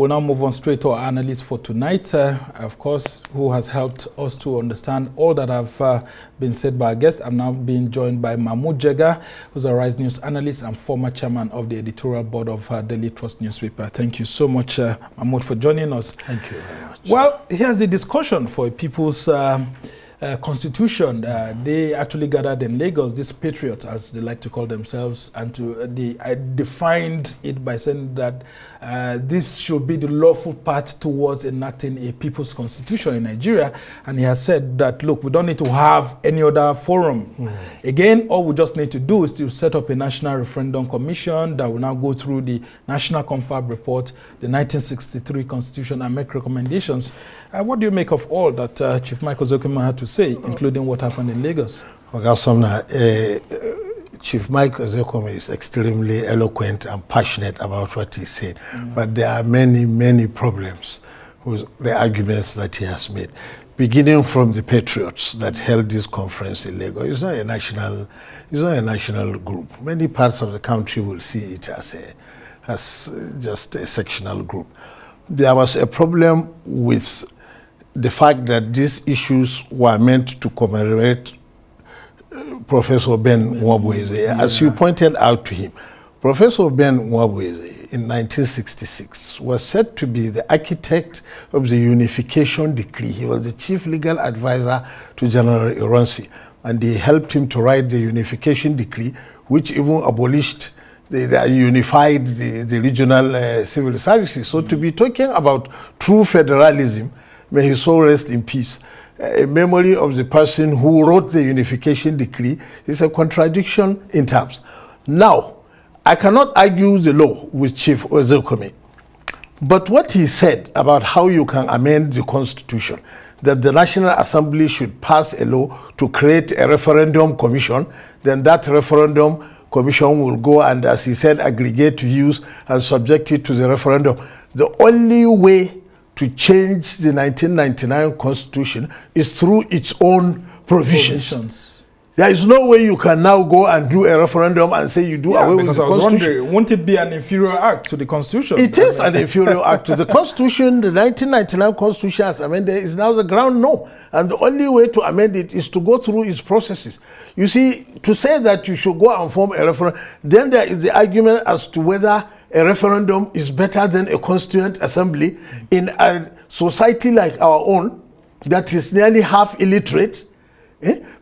We'll now move on straight to our analyst for tonight, of course, who has helped us to understand all that have been said by our guests. I'm now being joined by Mahmoud Jega, who's a Rise News analyst and former chairman of the editorial board of Daily Trust newspaper. Thank you so much, Mahmoud, for joining us. Thank you very much. Well, here's the discussion for a people's constitution. They actually gathered in Lagos, these patriots, as they like to call themselves, and they defined it by saying that this should be the lawful path towards enacting a people's constitution in Nigeria. And he has said that, look, we don't need to have any other forum. Again, all we just need to do is to set up a national referendum commission that will now go through the National Confab report, the 1963 constitution, and make recommendations. What do you make of all that Chief Michael Zokima had to say, including what happened in Lagos? Chief Michael Zokima is extremely eloquent and passionate about what he said, but there are many, many problems with the arguments that he has made. Beginning from the patriots that held this conference in Lagos, it's not a national group. Many parts of the country will see it as just a sectional group. There was a problem with the fact that these issues were meant to commemorate Professor Ben Nwabweze. As you pointed out to him, Professor Ben Nwabweze in 1966 was said to be the architect of the unification decree. He was the chief legal advisor to General Ironsi, and they helped him to write the unification decree, which even abolished they unified the regional civil services. So to be talking about true federalism, may his soul rest in peace, a memory of the person who wrote the unification decree is a contradiction in terms. Now, I cannot argue the law with Chief Ozokome, but what he said about how you can amend the constitution, that the National Assembly should pass a law to create a referendum commission, then that referendum commission will go and, as he said, aggregate views and subject it to the referendum. The only way to change the 1999 constitution is through its own provisions. There is no way you can now go and do a referendum and say you do away with the constitution. Won't it be an inferior act to the constitution? It is an inferior act to the constitution. The 1999 constitution as amended is now the ground no. And the only way to amend it is to go through its processes. You see, to say that you should go and form a referendum, then there is the argument as to whether a referendum is better than a constituent assembly in a society like our own that is nearly half illiterate.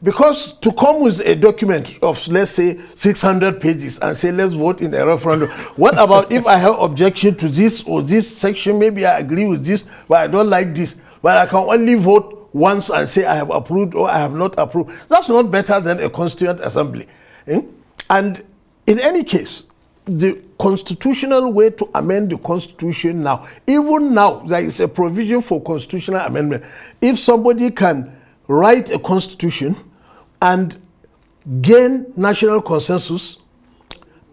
Because to come with a document of, let's say, 600 pages and say, let's vote in a referendum, what about if I have objection to this or this section, maybe I agree with this, but I don't like this, but I can only vote once and say I have approved or I have not approved. That's not better than a constituent assembly. And in any case, the constitutional way to amend the constitution now, even now, there is a provision for constitutional amendment. If somebody can write a constitution and gain national consensus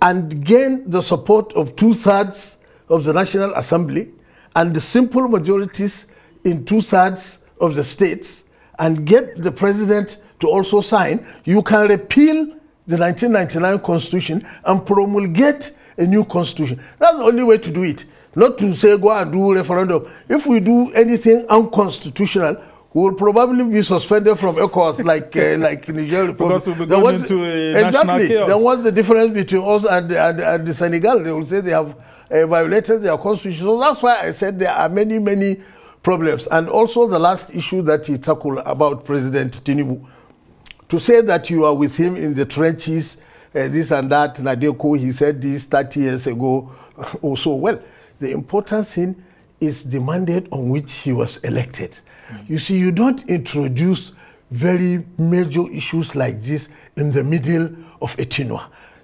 and gain the support of 2/3 of the National Assembly and the simple majorities in 2/3 of the states and get the president to also sign, you can repeal the 1999 constitution and promulgate a new constitution. That's the only way to do it. Not to say go and do referendum. If we do anything unconstitutional, we will probably be suspended from ECOWAS like Niger Republic. Because we'll be going into a national chaos. Then what's the difference between us and the Senegal? They will say they have violated their constitution. So that's why I said there are many, many problems. And also the last issue that he tackled about President Tinubu. To say that you are with him in the trenches, this and that, Nadeko, he said this 30 years ago also. Well, the important thing is the mandate on which he was elected. You see, you don't introduce very major issues like this in the middle of a tenure.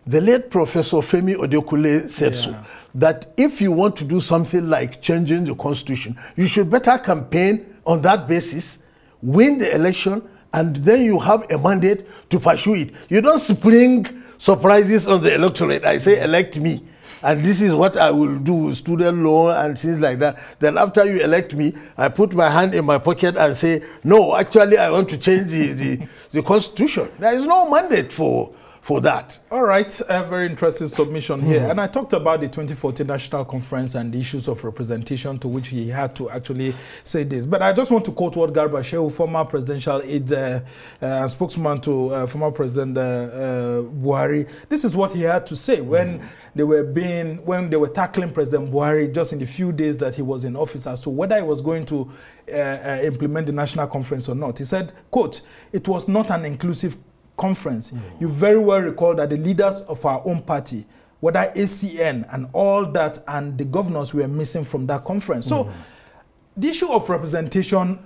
The late Professor Femi Odekule said so, that if you want to do something like changing the constitution, you should better campaign on that basis, win the election, and then you have a mandate to pursue it. You don't spring surprises on the electorate. I say, elect me, and this is what I will do, student loan and things like that. Then after you elect me, I put my hand in my pocket and say, no, actually I want to change the constitution. There is no mandate for for that. All right, a very interesting submission here. And I talked about the 2014 National Conference and the issues of representation to which he had to actually say this. But I just want to quote what Garba Shehu, former presidential aide and spokesman to former President Buhari, this is what he had to say when they were tackling President Buhari just in the few days that he was in office as to whether he was going to implement the National Conference or not. He said, quote, "It was not an inclusive conference. You very well recall that the leaders of our own party, whether ACN and all that, and the governors were missing from that conference." So the issue of representation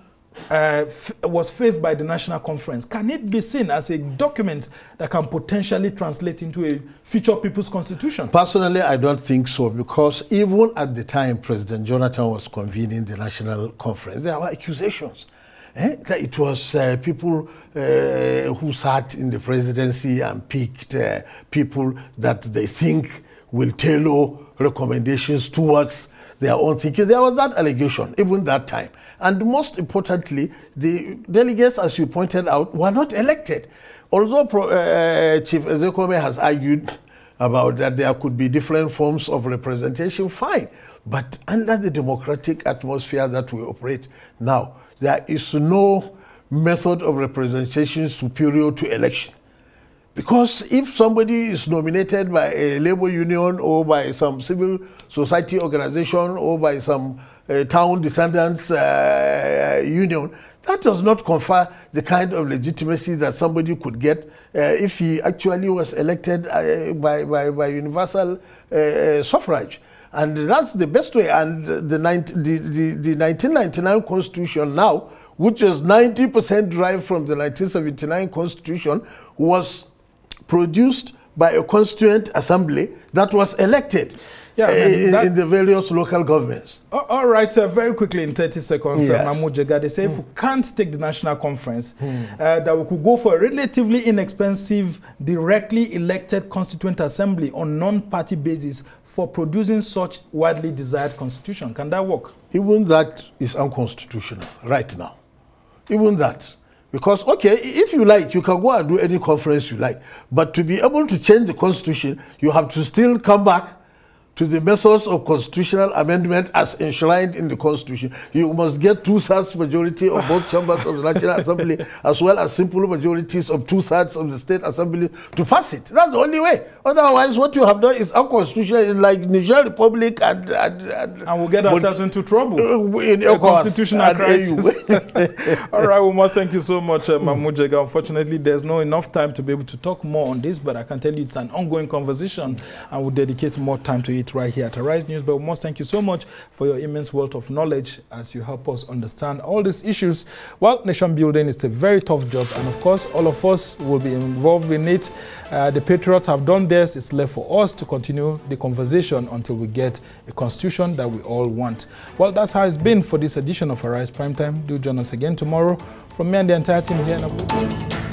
was faced by the National Conference. Can it be seen as a document that can potentially translate into a future people's constitution? Personally, I don't think so, because even at the time President Jonathan was convening the National Conference, there were accusations. That it was people who sat in the presidency and picked people that they think will tailor recommendations towards their own thinking. There was that allegation, even that time. And most importantly, the delegates, as you pointed out, were not elected. Although Chief Ezekome has argued about that there could be different forms of representation, fine. But under the democratic atmosphere that we operate now, there is no method of representation superior to election. Because if somebody is nominated by a labor union or by some civil society organization or by some town descendants union, that does not confer the kind of legitimacy that somebody could get if he actually was elected by universal suffrage. And that's the best way. And the 1999 Constitution now, which is 90% derived from the 1979 Constitution, was produced by a constituent assembly that was elected in the various local governments. All right, very quickly in 30 seconds, Yes. Mahmoud Jega, they say if we can't take the National Conference, that we could go for a relatively inexpensive, directly elected constituent assembly on non-party basis for producing such widely desired constitution. Can that work? Even that is unconstitutional right now. Even that. Because, okay, if you like, you can go and do any conference you like. But to be able to change the constitution, you have to still come back to the methods of constitutional amendment as enshrined in the Constitution. You must get 2/3 majority of both chambers of the National Assembly, as well as simple majorities of 2/3 of the State Assembly to pass it. That's the only way. Otherwise, what you have done is unconstitutional, in like Niger Republic and we'll get ourselves into trouble. In a constitutional crisis. AU. All right, we must thank you so much, Mahmoud Jega. Unfortunately, there's no enough time to be able to talk more on this, but I can tell you it's an ongoing conversation, and we'll dedicate more time to it right here at Arise News. But we must thank you so much for your immense wealth of knowledge as you help us understand all these issues. Well, nation building is a very tough job, and of course, all of us will be involved in it. The patriots have done theirs. It's left for us to continue the conversation until we get a constitution that we all want. Well, that's how it's been for this edition of Arise Primetime. Do join us again tomorrow. From me and the entire team here in Abuja.